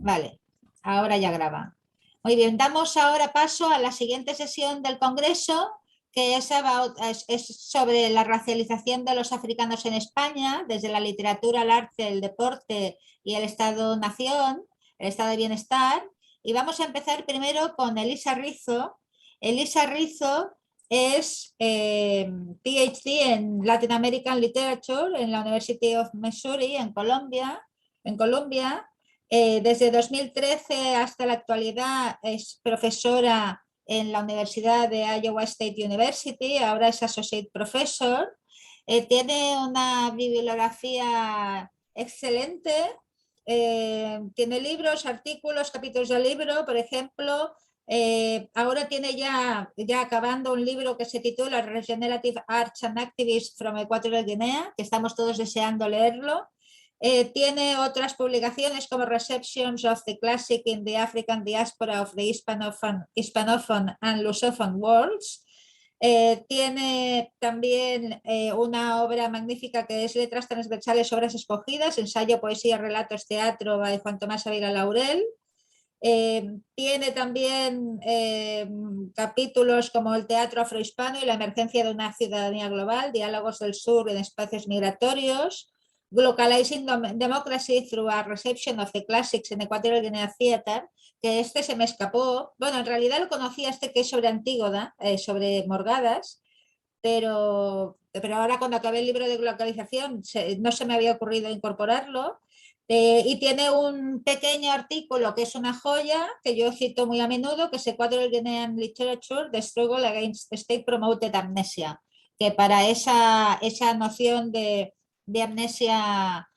Vale, ahora ya graba. Muy bien, damos ahora paso a la siguiente sesión del Congreso, que es sobre la racialización de los africanos en España, desde la literatura, el arte, el deporte y el Estado-nación, el estado de bienestar. Y vamos a empezar primero con Elisa Rizo. Elisa Rizo es PhD en Latin American Literature en la University of Missouri en Colombia. Desde 2013 hasta la actualidad es profesora en la Universidad de Iowa State University, ahora es Associate Professor. Tiene una bibliografía excelente, tiene libros, artículos, capítulos de libro, por ejemplo. Ahora tiene ya acabando un libro que se titula Regenerative Arts and Activism from Equatorial Guinea, que estamos todos deseando leerlo. Tiene otras publicaciones como Receptions of the Classic in the African Diaspora of the Hispanophone and Lusophone Worlds. Tiene también una obra magnífica que es Letras Transversales, Obras Escogidas, ensayo, poesía, relatos, teatro de Juan Tomás Ávila Laurel. Tiene también capítulos como el teatro afrohispano y la emergencia de una ciudadanía global, diálogos del sur en espacios migratorios, Localizing Democracy through a Reception of the Classics in Equatorial Guinea Theatre, que este se me escapó. Bueno, en realidad lo conocía que es sobre Antígona, sobre Morgadas, pero ahora cuando acabé el libro de globalización no se me había ocurrido incorporarlo. Y tiene un pequeño artículo que es una joya, que yo cito muy a menudo, que es Equatorial Guinean Literature, The Struggle Against State Promoted Amnesia, que para esa noción de amnesia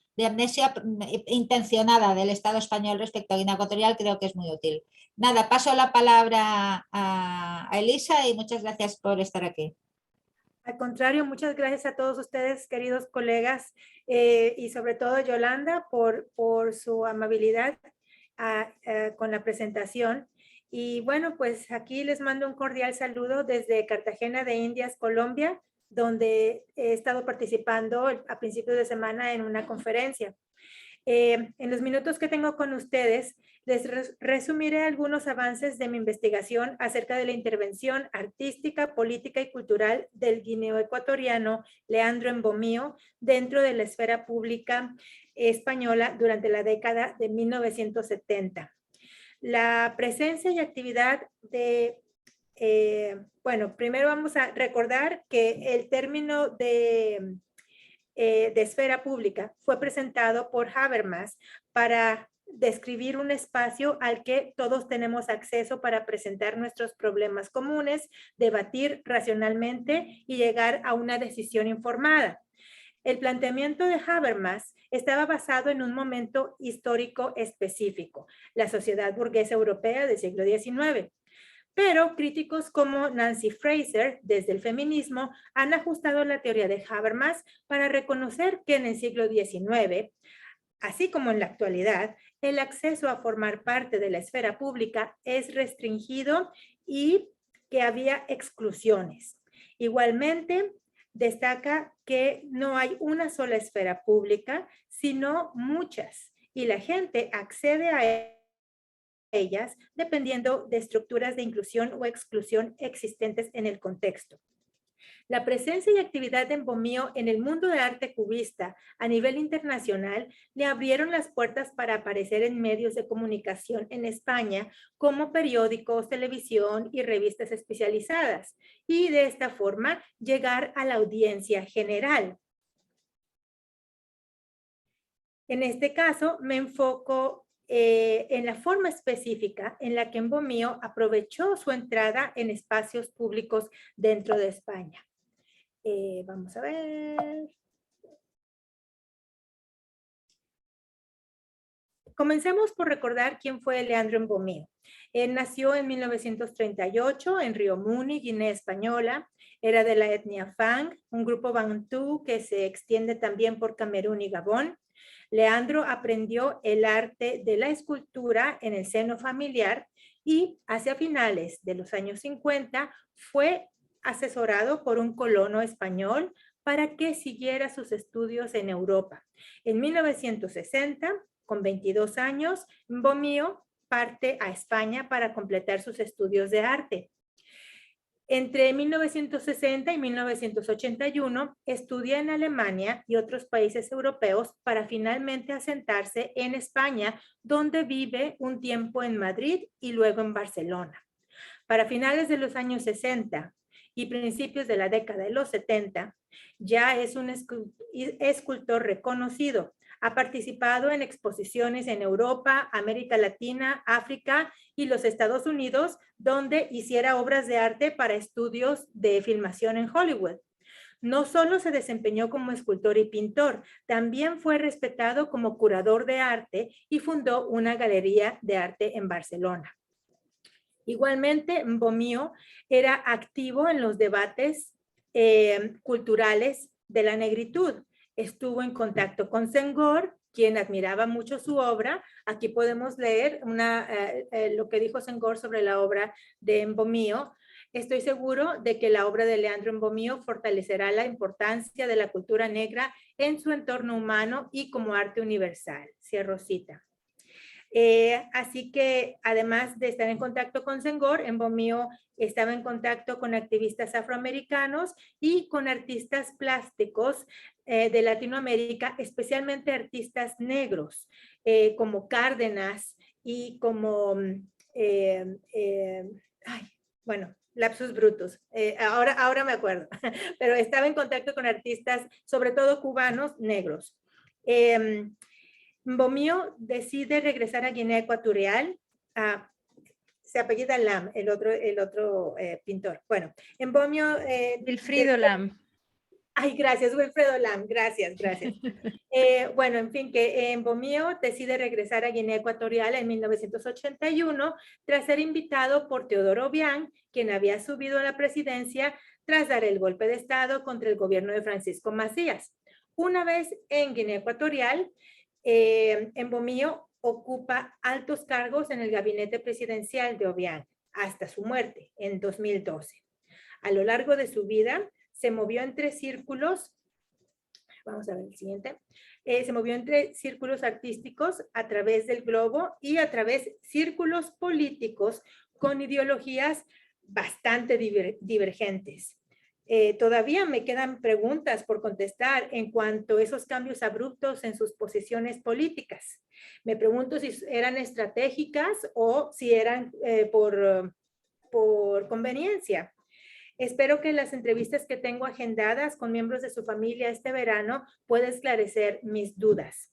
intencionada del Estado español respecto a Guinea Ecuatorial creo que es muy útil. Nada, paso la palabra a Elisa y muchas gracias por estar aquí. Al contrario, muchas gracias a todos ustedes, queridos colegas, y sobre todo Yolanda por su amabilidad con la presentación. Y bueno, pues aquí les mando un cordial saludo desde Cartagena de Indias, Colombia, donde he estado participando a principios de semana en una conferencia. En los minutos que tengo con ustedes, les resumiré algunos avances de mi investigación acerca de la intervención artística, política y cultural del guineo-ecuatoriano Leandro Mbomío dentro de la esfera pública española durante la década de 1970. La presencia y actividad de bueno, primero vamos a recordar que el término de esfera pública fue presentado por Habermas para describir un espacio al que todos tenemos acceso para presentar nuestros problemas comunes, debatir racionalmente y llegar a una decisión informada. El planteamiento de Habermas estaba basado en un momento histórico específico, la sociedad burguesa europea del siglo XIX. Pero críticos como Nancy Fraser, desde el feminismo, han ajustado la teoría de Habermas para reconocer que en el siglo XIX, así como en la actualidad, el acceso a formar parte de la esfera pública es restringido y que había exclusiones. Igualmente, destaca que no hay una sola esfera pública, sino muchas, y la gente accede a ellas dependiendo de estructuras de inclusión o exclusión existentes en el contexto. La presencia y actividad de Mbomío en el mundo del arte cubista a nivel internacional le abrieron las puertas para aparecer en medios de comunicación en España como periódicos, televisión y revistas especializadas y de esta forma llegar a la audiencia general. En este caso me enfoco en la forma específica en la que Mbomío aprovechó su entrada en espacios públicos dentro de España. Vamos a ver. Comencemos por recordar quién fue Leandro Mbomío. Él nació en 1938 en Río Muni, Guinea Española. Era de la etnia Fang, un grupo bantú que se extiende también por Camerún y Gabón. Leandro aprendió el arte de la escultura en el seno familiar y hacia finales de los años 50 fue asesorado por un colono español para que siguiera sus estudios en Europa. En 1960 Con 22 años, Mbomío parte a España para completar sus estudios de arte. Entre 1960 y 1981 estudia en Alemania y otros países europeos para finalmente asentarse en España, donde vive un tiempo en Madrid y luego en Barcelona. Para finales de los años 60 y principios de la década de los 70, ya es un escultor reconocido. Ha participado en exposiciones en Europa, América Latina, África y los Estados Unidos, donde hiciera obras de arte para estudios de filmación en Hollywood. No solo se desempeñó como escultor y pintor, también fue respetado como curador de arte y fundó una galería de arte en Barcelona. Igualmente, Mbomío era activo en los debates culturales de la negritud. Estuvo en contacto con Senghor, quien admiraba mucho su obra. Aquí podemos leer lo que dijo Senghor sobre la obra de Mbomío. Estoy seguro de que la obra de Leandro Mbomío fortalecerá la importancia de la cultura negra en su entorno humano y como arte universal. Cierro cita. Así que además de estar en contacto con Senghor, Mbomío estaba en contacto con activistas afroamericanos y con artistas plásticos de Latinoamérica, especialmente artistas negros, como Cárdenas y como, bueno, lapsus brutus, ahora me acuerdo, pero estaba en contacto con artistas, sobre todo cubanos, negros. Mbomío decide regresar a Guinea Ecuatorial. Se apellida Lam, el otro pintor. Bueno, Mbomío... Wilfrido Lam. Ay, gracias, Wilfredo Lam. Gracias. Bueno, en fin, que Mbomío decide regresar a Guinea Ecuatorial en 1981 tras ser invitado por Teodoro Obiang, quien había subido a la presidencia tras dar el golpe de Estado contra el gobierno de Francisco Macías. Una vez en Guinea Ecuatorial, Mbomío ocupa altos cargos en el gabinete presidencial de Obiang hasta su muerte en 2012. A lo largo de su vida se movió entre círculos, vamos a ver el siguiente, se movió entre círculos artísticos a través del globo y a través de círculos políticos con ideologías bastante divergentes. Todavía me quedan preguntas por contestar en cuanto a esos cambios abruptos en sus posiciones políticas. Me pregunto si eran estratégicas o si eran por conveniencia. Espero que las entrevistas que tengo agendadas con miembros de su familia este verano puedan esclarecer mis dudas.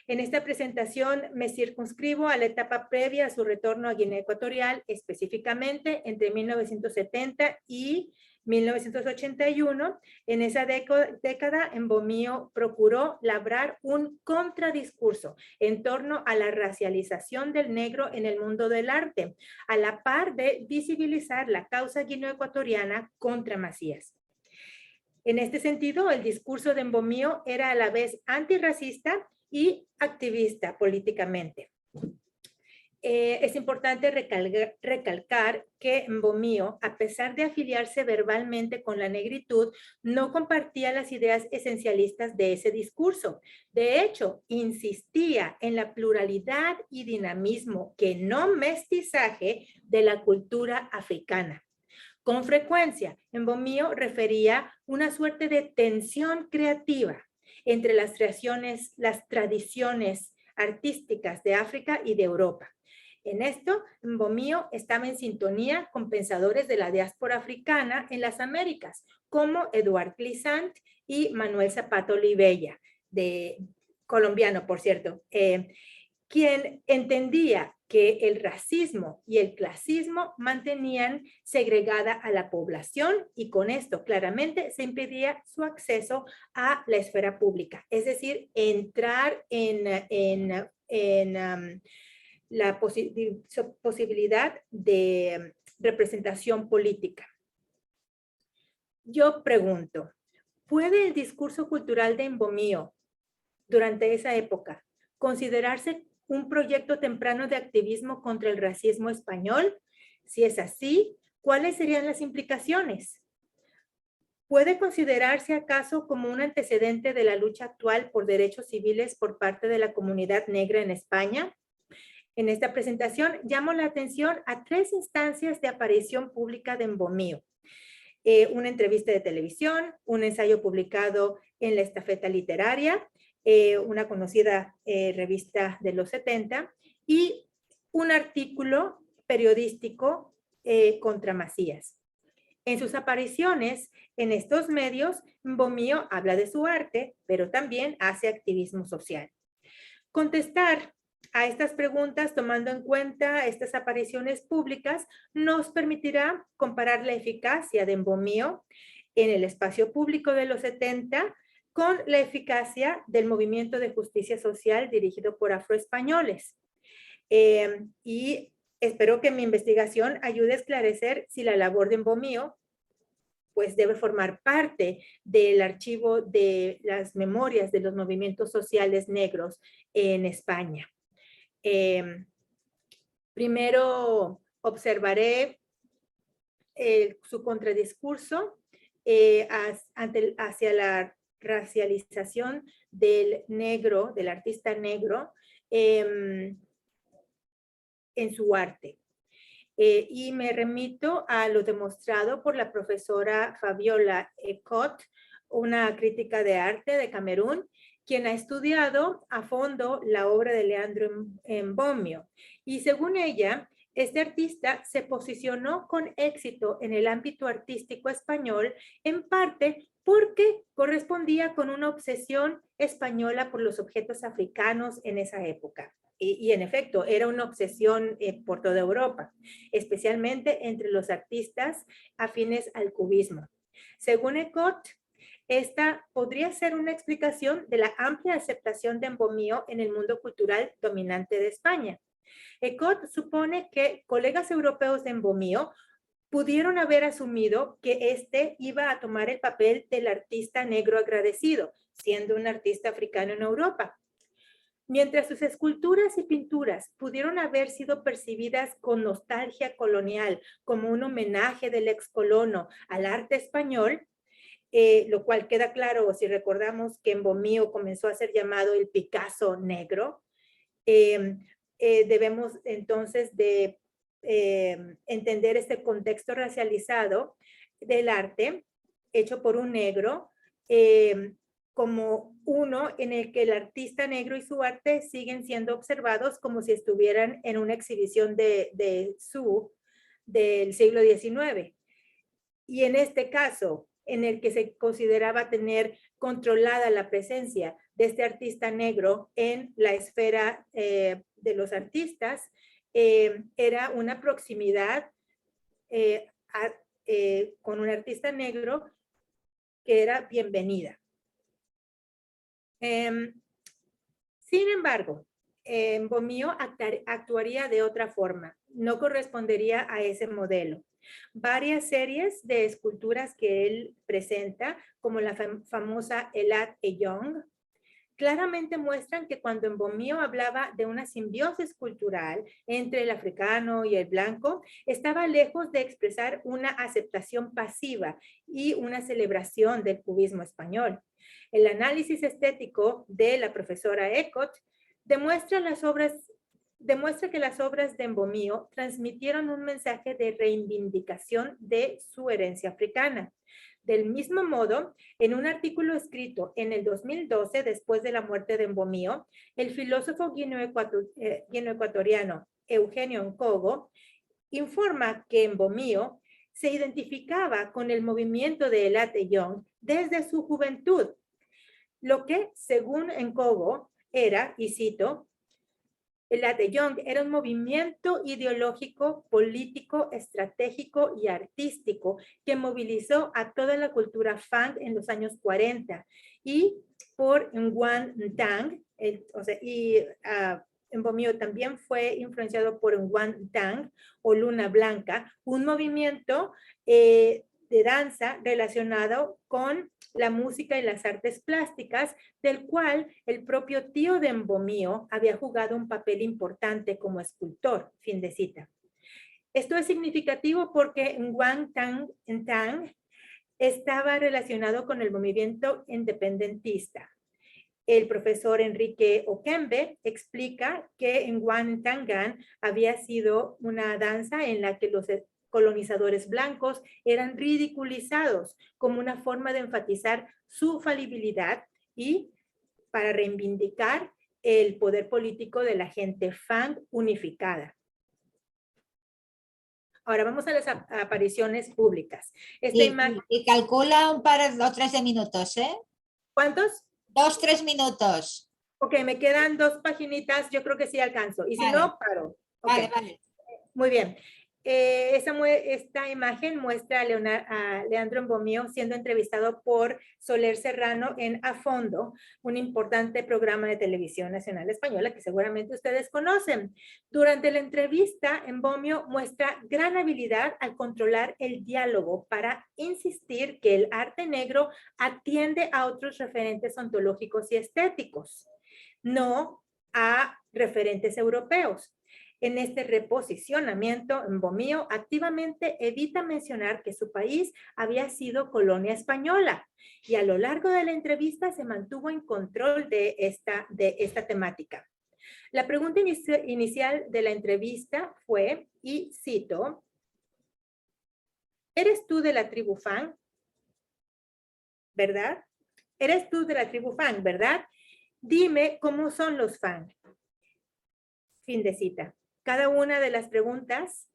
En esta presentación me circunscribo a la etapa previa a su retorno a Guinea Ecuatorial, específicamente entre 1970 y 1981. En esa década, Mbomío procuró labrar un contradiscurso en torno a la racialización del negro en el mundo del arte, a la par de visibilizar la causa guineoecuatoriana contra Macías. En este sentido, el discurso de Mbomío era a la vez antirracista y activista políticamente. Es importante recalcar que Mbomío, a pesar de afiliarse verbalmente con la negritud, no compartía las ideas esencialistas de ese discurso. De hecho, insistía en la pluralidad y dinamismo, que no mestizaje, de la cultura africana. Con frecuencia, Mbomío refería una suerte de tensión creativa entre las tradiciones artísticas de África y de Europa. En esto, Mbomío estaba en sintonía con pensadores de la diáspora africana en las Américas, como Eduard Glissant y Manuel Zapata Olivella, colombiano, por cierto, quien entendía que el racismo y el clasismo mantenían segregada a la población y con esto claramente se impedía su acceso a la esfera pública, es decir, entrar en la posibilidad de representación política. Yo pregunto, ¿puede el discurso cultural de Mbomío durante esa época considerarse un proyecto temprano de activismo contra el racismo español? Si es así, ¿cuáles serían las implicaciones? ¿Puede considerarse acaso como un antecedente de la lucha actual por derechos civiles por parte de la comunidad negra en España? En esta presentación llamo la atención a 3 instancias de aparición pública de Mbomío. Una entrevista de televisión, un ensayo publicado en la Estafeta Literaria, una conocida revista de los 70, y un artículo periodístico contra Macías. En sus apariciones en estos medios, Mbomío habla de su arte, pero también hace activismo social. Contestar a estas preguntas, tomando en cuenta estas apariciones públicas, nos permitirá comparar la eficacia de Mbomío en el espacio público de los 70 con la eficacia del movimiento de justicia social dirigido por afroespañoles. Y espero que mi investigación ayude a esclarecer si la labor de Mbomío pues debe formar parte del archivo de las memorias de los movimientos sociales negros en España. Primero observaré su contradiscurso hacia la racialización del negro, del artista negro, en su arte. Y me remito a lo demostrado por la profesora Fabiola Ecot, una crítica de arte de Camerún, quien ha estudiado a fondo la obra de Leandro Mbomío. Y según ella, este artista se posicionó con éxito en el ámbito artístico español, en parte porque correspondía con una obsesión española por los objetos africanos en esa época. Y en efecto, era una obsesión por toda Europa, especialmente entre los artistas afines al cubismo. Según Ecot, esta podría ser una explicación de la amplia aceptación de Mbomío en el mundo cultural dominante de España. Ecot supone que colegas europeos de Mbomío pudieron haber asumido que éste iba a tomar el papel del artista negro agradecido, siendo un artista africano en Europa. Mientras sus esculturas y pinturas pudieron haber sido percibidas con nostalgia colonial como un homenaje del excolono al arte español, lo cual queda claro si recordamos que Mbomío comenzó a ser llamado el Picasso negro, debemos entonces de entender este contexto racializado del arte hecho por un negro, como uno en el que el artista negro y su arte siguen siendo observados como si estuvieran en una exhibición del siglo XIX. Y en este caso, en el que se consideraba tener controlada la presencia de este artista negro en la esfera de los artistas, era una proximidad con un artista negro que era bienvenida. Sin embargo, Mbomío actuaría de otra forma, no correspondería a ese modelo. Varias series de esculturas que él presenta, como la famosa Elat Eyong, claramente muestran que cuando Mbomío hablaba de una simbiosis cultural entre el africano y el blanco, estaba lejos de expresar una aceptación pasiva y una celebración del cubismo español. El análisis estético de la profesora Ecot demuestra que las obras de Mbomío transmitieron un mensaje de reivindicación de su herencia africana. Del mismo modo, en un artículo escrito en el 2012, después de la muerte de Mbomío, el filósofo guineoecuatoriano Eugenio Nkogo informa que Mbomío se identificaba con el movimiento de Elat Eyong desde su juventud, lo que, según Nkogo, era, y cito, Elat Eyong era un movimiento ideológico, político, estratégico y artístico que movilizó a toda la cultura Fang en los años 40 y por Nguyen Tang, Mbomío también fue influenciado por Nguyen Tang o Luna Blanca, un movimiento de danza relacionado con la música y las artes plásticas, del cual el propio tío de Mbomío había jugado un papel importante como escultor. Fin de cita. Esto es significativo porque Nguyen Tang estaba relacionado con el movimiento independentista. El profesor Enrique Okembe explica que Nguan Tangan había sido una danza en la que los colonizadores blancos eran ridiculizados como una forma de enfatizar su falibilidad y para reivindicar el poder político de la gente Fang unificada. Ahora vamos a las apariciones públicas. Esta imagen, y calcula un par, 2 o 3 de minutos, ¿eh? ¿cuántos? 2 o 3 minutos. Ok, me quedan 2 paginitas, yo creo que sí alcanzo. Y si Vale. no, paro. Okay. Vale. Muy bien. Esta imagen muestra a Leandro Mbomío siendo entrevistado por Soler Serrano en A Fondo, un importante programa de televisión nacional española que seguramente ustedes conocen. Durante la entrevista, Mbomío muestra gran habilidad al controlar el diálogo para insistir que el arte negro atiende a otros referentes ontológicos y estéticos, no a referentes europeos. En este reposicionamiento, Mbomío activamente evita mencionar que su país había sido colonia española y a lo largo de la entrevista se mantuvo en control de esta temática. La pregunta inicial de la entrevista fue, y cito, ¿eres tú de la tribu Fang? ¿Verdad? ¿Eres tú de la tribu Fang, verdad? Dime cómo son los Fang. Fin de cita. Cada una de las preguntas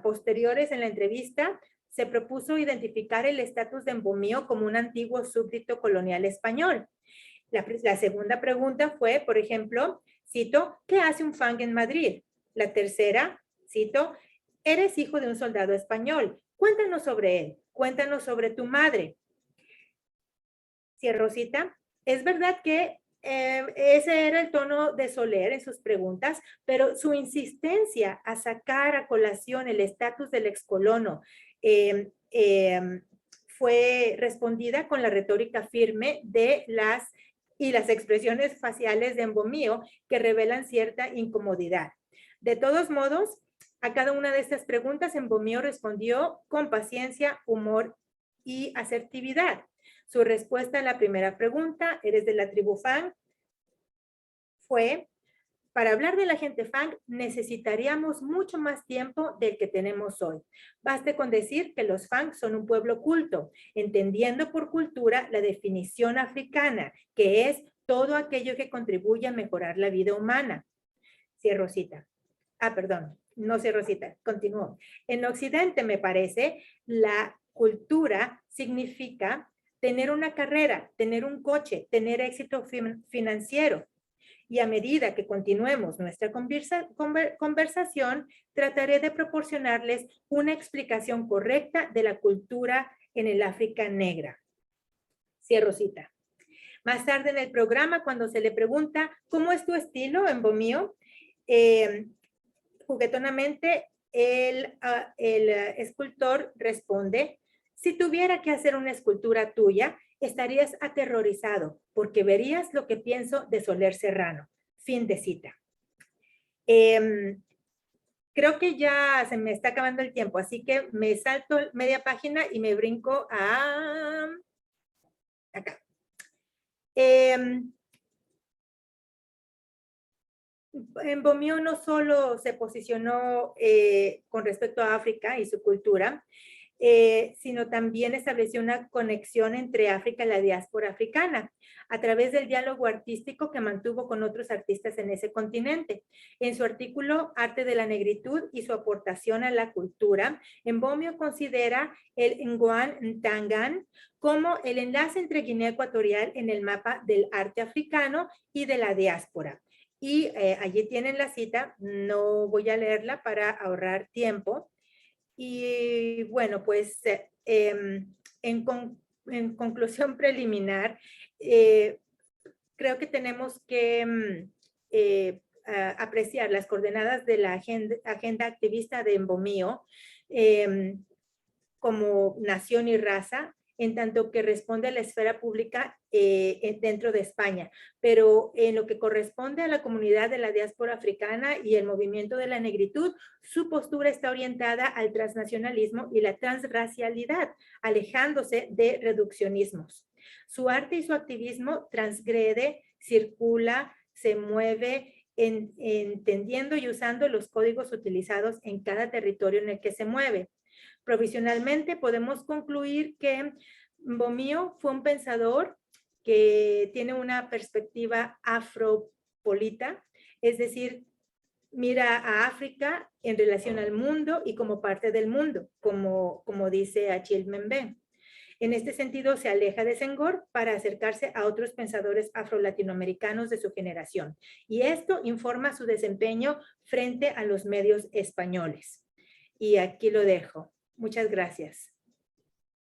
posteriores en la entrevista se propuso identificar el estatus de Mbomío como un antiguo súbdito colonial español. La segunda pregunta fue, por ejemplo, cito, ¿qué hace un Fang en Madrid? La tercera, cito, ¿eres hijo de un soldado español? Cuéntanos sobre él, cuéntanos sobre tu madre. Cierro cita. Es verdad que ese era el tono de Soler en sus preguntas, pero su insistencia a sacar a colación el estatus del excolono fue respondida con la retórica firme de las expresiones faciales de Mbomío que revelan cierta incomodidad. De todos modos, a cada una de estas preguntas Mbomío respondió con paciencia, humor y asertividad. Su respuesta a la primera pregunta, ¿eres de la tribu Fang? Fue, para hablar de la gente Fang necesitaríamos mucho más tiempo del que tenemos hoy. Baste con decir que los Fang son un pueblo culto, entendiendo por cultura la definición africana, que es todo aquello que contribuye a mejorar la vida humana. Cierro cita. Perdón, no cierro cita, continúo. En Occidente, me parece, la cultura significa tener una carrera, tener un coche, tener éxito financiero. Y a medida que continuemos nuestra conversación, trataré de proporcionarles una explicación correcta de la cultura en el África negra. Cierro cita. Más tarde en el programa, cuando se le pregunta, ¿cómo es tu estilo, Mbomío? Juguetonamente, el escultor responde, si tuviera que hacer una escultura tuya, estarías aterrorizado porque verías lo que pienso de Soler Serrano. Fin de cita. Creo que ya se me está acabando el tiempo, así que me salto media página y me brinco a acá. Mbomío no solo se posicionó con respecto a África y su cultura, sino también estableció una conexión entre África y la diáspora africana a través del diálogo artístico que mantuvo con otros artistas en ese continente. En su artículo Arte de la Negritud y su aportación a la cultura, Mbomío considera el Nguan Tangan como el enlace entre Guinea Ecuatorial en el mapa del arte africano y de la diáspora. Y allí tienen la cita, no voy a leerla para ahorrar tiempo. Y bueno, pues en conclusión preliminar, creo que tenemos que apreciar las coordenadas de la agenda activista de Mbomío como nación y raza, en tanto que responde a la esfera pública dentro de España. Pero en lo que corresponde a la comunidad de la diáspora africana y el movimiento de la negritud, su postura está orientada al transnacionalismo y la transracialidad, alejándose de reduccionismos. Su arte y su activismo transgrede, circula, se mueve, entendiendo y usando los códigos utilizados en cada territorio en el que se mueve. Provisionalmente podemos concluir que Bomío fue un pensador que tiene una perspectiva afropolita, es decir, mira a África en relación al mundo y como parte del mundo, como dice Achille Mbembe. En este sentido, se aleja de Senghor para acercarse a otros pensadores afro-latinoamericanos de su generación. Y esto informa su desempeño frente a los medios españoles. Y aquí lo dejo. Muchas gracias.